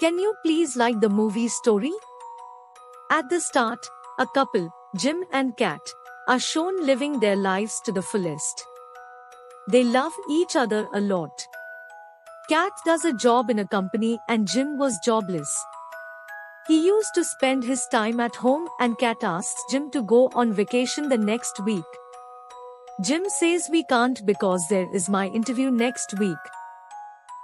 Can you please like the movie story? At the start, a couple, Jim and Kat, are shown living their lives to the fullest. They love each other a lot. Kat does a job in a company and Jim was jobless. He used to spend his time at home and Kat asks Jim to go on vacation the next week. Jim says we can't because there is my interview next week.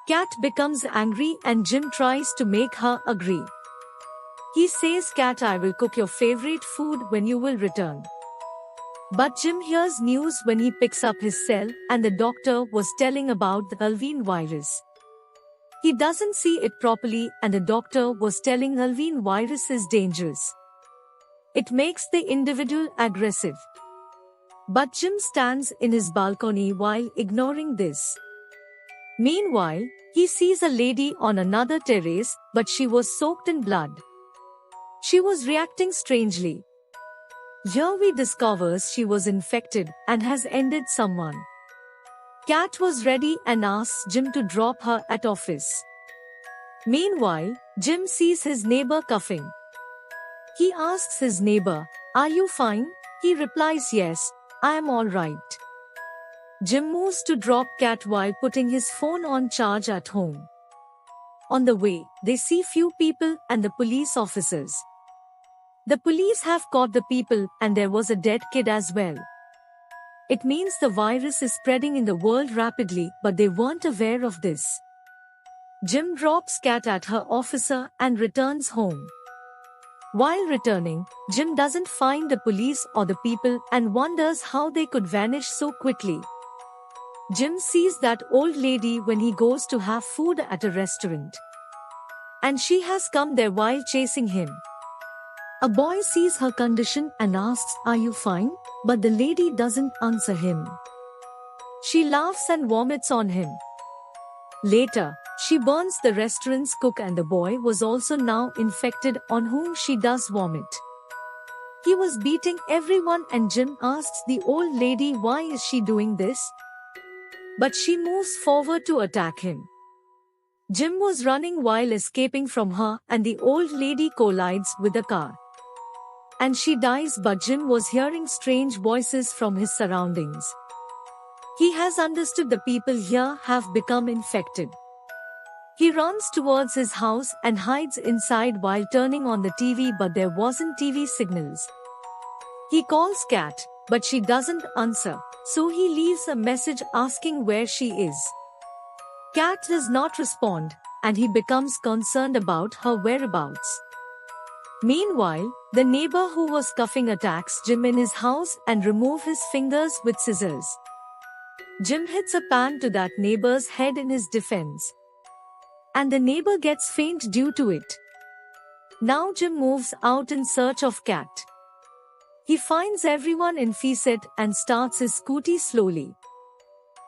Kat becomes angry and Jim tries to make her agree. He says, Kat, I will cook your favorite food when you will return. But Jim hears news when he picks up his cell and the doctor was telling about the Alvin virus. He doesn't see it properly and the doctor was telling Alvin virus is dangerous. It makes the individual aggressive. But Jim stands in his balcony while ignoring this. Meanwhile, he sees a lady on another terrace, but she was soaked in blood. She was reacting strangely. Here we discover she was infected and has ended someone. Kat was ready and asks Jim to drop her at office. Meanwhile, Jim sees his neighbor coughing. He asks his neighbor, "Are you fine?" He replies, "Yes, I am all right." Jim moves to drop Kat while putting his phone on charge at home. On the way, they see few people and the police officers. The police have caught the people and there was a dead kid as well. It means the virus is spreading in the world rapidly, but they weren't aware of this. Jim drops Kat at her officer and returns home. While returning, Jim doesn't find the police or the people and wonders how they could vanish so quickly. Jim sees that old lady when he goes to have food at a restaurant. And she has come there while chasing him. A boy sees her condition and asks, "Are you fine?" But the lady doesn't answer him. She laughs and vomits on him. Later, she burns the restaurant's cook and the boy was also now infected on whom she does vomit. He was beating everyone and Jim asks the old lady why is she doing this? But she moves forward to attack him. Jim was running while escaping from her and the old lady collides with the car. And she dies, but Jim was hearing strange voices from his surroundings. He has understood the people here have become infected. He runs towards his house and hides inside while turning on the TV, but there wasn't TV signals. He calls Kat, but she doesn't answer, so he leaves a message asking where she is. Kat does not respond, and he becomes concerned about her whereabouts. Meanwhile, the neighbor who was coughing attacks Jim in his house and removes his fingers with scissors. Jim hits a pan to that neighbor's head in his defense. And the neighbor gets faint due to it. Now Jim moves out in search of Kat. He finds everyone in Feset and starts his scooty slowly.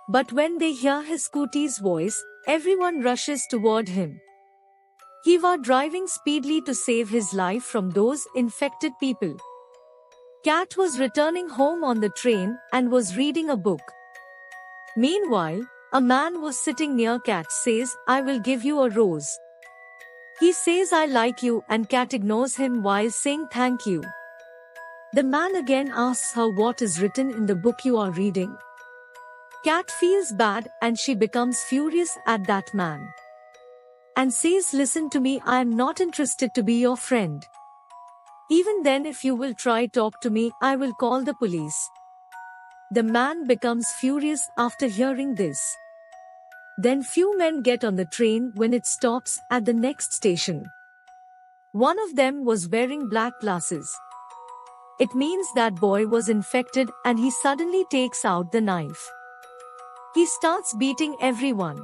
But when they hear his scooty's voice, everyone rushes toward him. He was driving speedily to save his life from those infected people. Kat was returning home on the train and was reading a book. Meanwhile, a man was sitting near Kat says, "I will give you a rose." He says, "I like you," and Kat ignores him while saying thank you. The man again asks her what is written in the book you are reading. Kat feels bad and she becomes furious at that man. And says, "Listen to me, I am not interested to be your friend. Even then if you will try talk to me, I will call the police." The man becomes furious after hearing this. Then few men get on the train when it stops at the next station. One of them was wearing black glasses. It means that boy was infected and he suddenly takes out the knife. He starts beating everyone.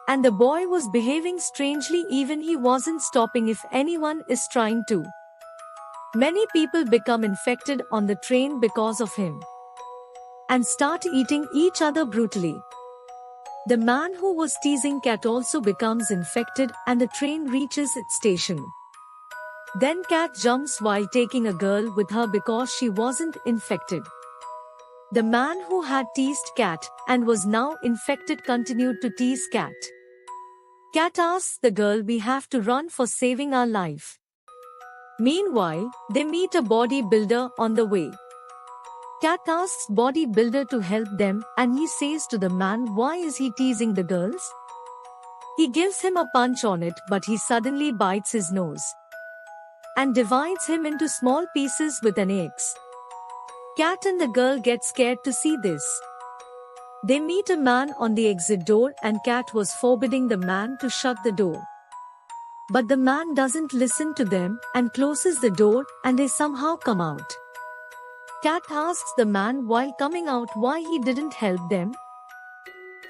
And the boy was behaving strangely, even he wasn't stopping if anyone is trying to. Many people become infected on the train because of him. And start eating each other brutally. The man who was teasing Kat also becomes infected and the train reaches its station. Then Kat jumps while taking a girl with her because she wasn't infected. The man who had teased Kat and was now infected continued to tease Kat. Cat asks the girl, "We have to run for saving our life." Meanwhile, they meet a bodybuilder on the way. Cat asks bodybuilder to help them and he says to the man, "Why is he teasing the girls?" He gives him a punch on it, but he suddenly bites his nose and divides him into small pieces with an axe. Cat and the girl get scared to see this. They meet a man on the exit door and Cat was forbidding the man to shut the door. But the man doesn't listen to them and closes the door and they somehow come out. Cat asks the man while coming out why he didn't help them.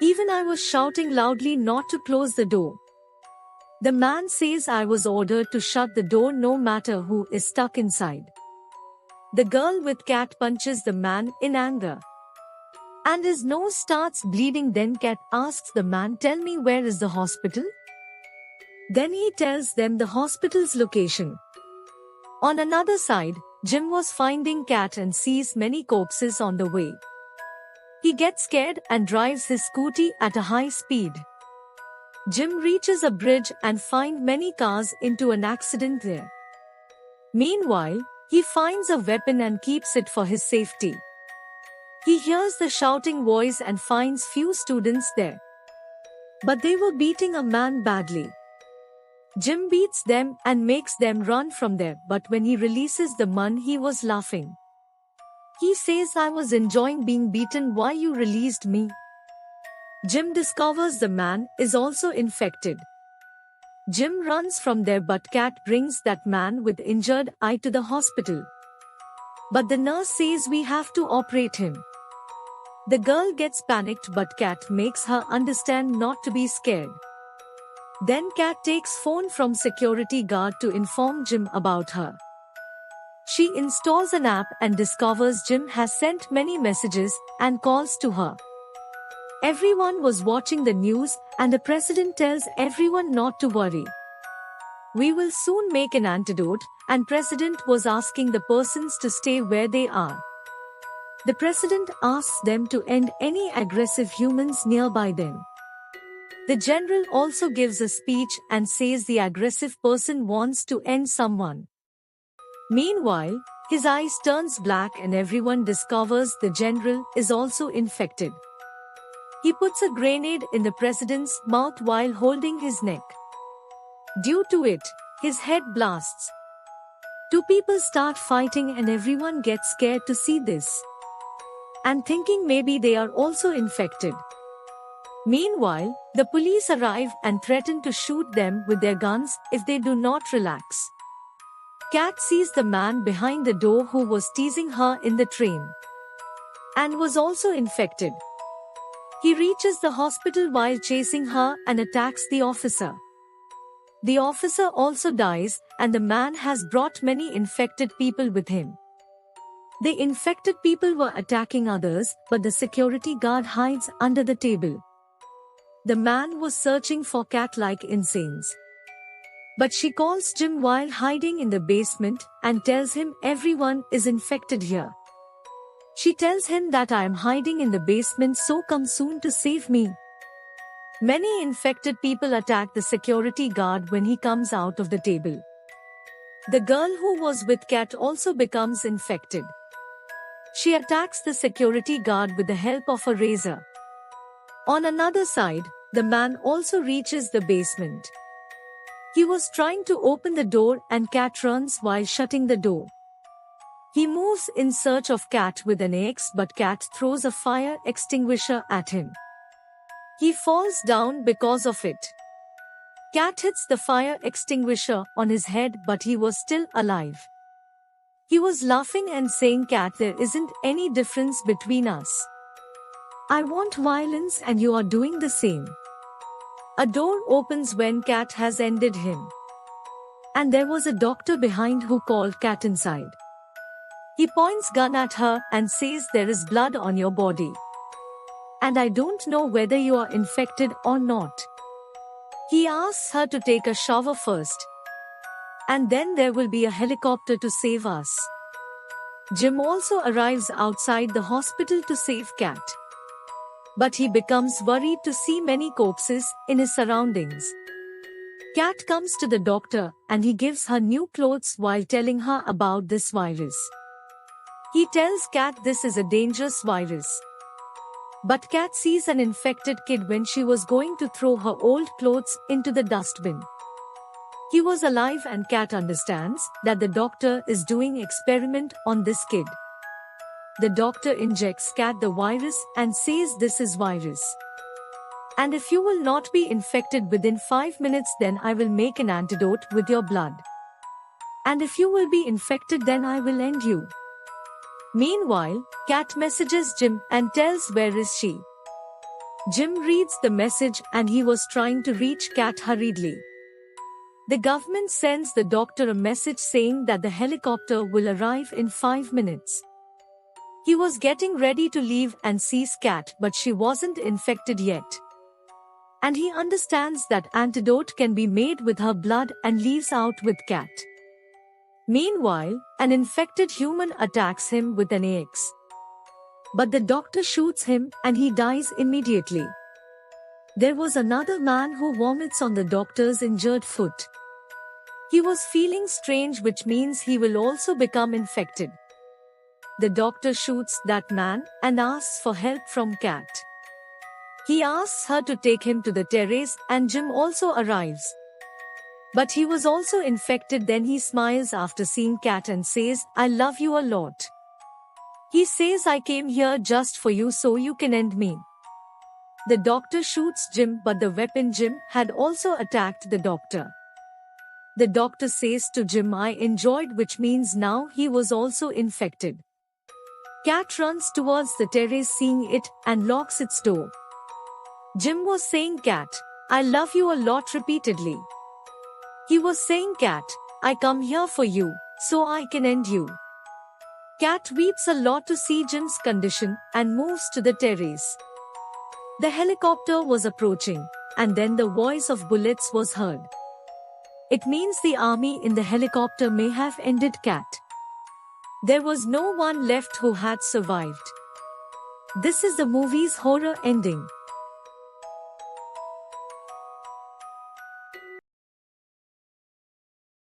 "Even I was shouting loudly not to close the door." The man says, "I was ordered to shut the door no matter who is stuck inside." The girl with Cat punches the man in anger and his nose starts bleeding. Then Cat asks the man, "Tell me, where is the hospital?" Then he tells them the hospital's location. On another side, Jim was finding Cat and sees many corpses on the way. He gets scared and drives his scooty at a high speed. Jim reaches a bridge and finds many cars into an accident there. Meanwhile, he finds a weapon and keeps it for his safety. He hears the shouting voice and finds few students there. But they were beating a man badly. Jim beats them and makes them run from there, but when he releases the man, he was laughing. He says, "I was enjoying being beaten, why you released me?" Jim discovers the man is also infected. Jim runs from there, but Cat brings that man with injured eye to the hospital. But the nurse says, "We have to operate him." The girl gets panicked, but Cat makes her understand not to be scared. Then Cat takes phone from security guard to inform Jim about her. She installs an app and discovers Jim has sent many messages and calls to her. Everyone was watching the news and the president tells everyone not to worry. "We will soon make an antidote," and president was asking the persons to stay where they are. The president asks them to end any aggressive humans nearby them. The general also gives a speech and says the aggressive person wants to end someone. Meanwhile, his eyes turns black and everyone discovers the general is also infected. He puts a grenade in the president's mouth while holding his neck. Due to it, his head blasts. Two people start fighting and everyone gets scared to see this and thinking maybe they are also infected. Meanwhile, the police arrive and threaten to shoot them with their guns if they do not relax. Cat sees the man behind the door who was teasing her in the train and was also infected. He reaches the hospital while chasing her and attacks the officer. The officer also dies and the man has brought many infected people with him. The infected people were attacking others, but the security guard hides under the table. The man was searching for Cat like insanes. But she calls Jim while hiding in the basement and tells him everyone is infected here. She tells him that "I am hiding in the basement, so come soon to save me." Many infected people attack the security guard when he comes out of the table. The girl who was with Cat also becomes infected. She attacks the security guard with the help of a razor. On another side, the man also reaches the basement. He was trying to open the door and Cat runs while shutting the door. He moves in search of Cat with an axe, but Cat throws a fire extinguisher at him. He falls down because of it. Cat hits the fire extinguisher on his head, but he was still alive. He was laughing and saying, "Cat, there isn't any difference between us. I want violence and you are doing the same." A door opens when Cat has ended him. And there was a doctor behind who called Cat inside. He points gun at her and says, "There is blood on your body. And I don't know whether you are infected or not." He asks her to take a shower first. And then there will be a helicopter to save us. Jim also arrives outside the hospital to save Cat. But he becomes worried to see many corpses in his surroundings. Cat comes to the doctor and he gives her new clothes while telling her about this virus. He tells Cat this is a dangerous virus. But Cat sees an infected kid when she was going to throw her old clothes into the dustbin. He was alive and Cat understands that the doctor is doing experiment on this kid. The doctor injects Cat the virus and says this is virus. And if you will not be infected within 5 minutes, then I will make an antidote with your blood. And if you will be infected, then I will end you. Meanwhile, Cat messages Jim and tells where is she. Jim reads the message and he was trying to reach Cat hurriedly. The government sends the doctor a message saying that the helicopter will arrive in 5 minutes. He was getting ready to leave and sees Cat, but she wasn't infected yet. And he understands that antidote can be made with her blood and leaves out with Cat. Meanwhile, an infected human attacks him with an axe. But the doctor shoots him and he dies immediately. There was another man who vomits on the doctor's injured foot. He was feeling strange, which means he will also become infected. The doctor shoots that man and asks for help from Cat. He asks her to take him to the terrace and Jim also arrives. But he was also infected. Then he smiles after seeing Cat and says, I love you a lot. He says, I came here just for you so you can end me. The doctor shoots Jim, but the weapon Jim had also attacked the doctor. The doctor says to Jim, I enjoyed, which means now he was also infected. Cat runs towards the terrace seeing it and locks its door. Jim was saying, Cat, I love you a lot repeatedly. He was saying, Cat, I come here for you, so I can end you. Cat weeps a lot to see Jim's condition and moves to the terrace. The helicopter was approaching, and then the voice of bullets was heard. It means the army in the helicopter may have ended Cat. There was no one left who had survived. This is the movie's horror ending.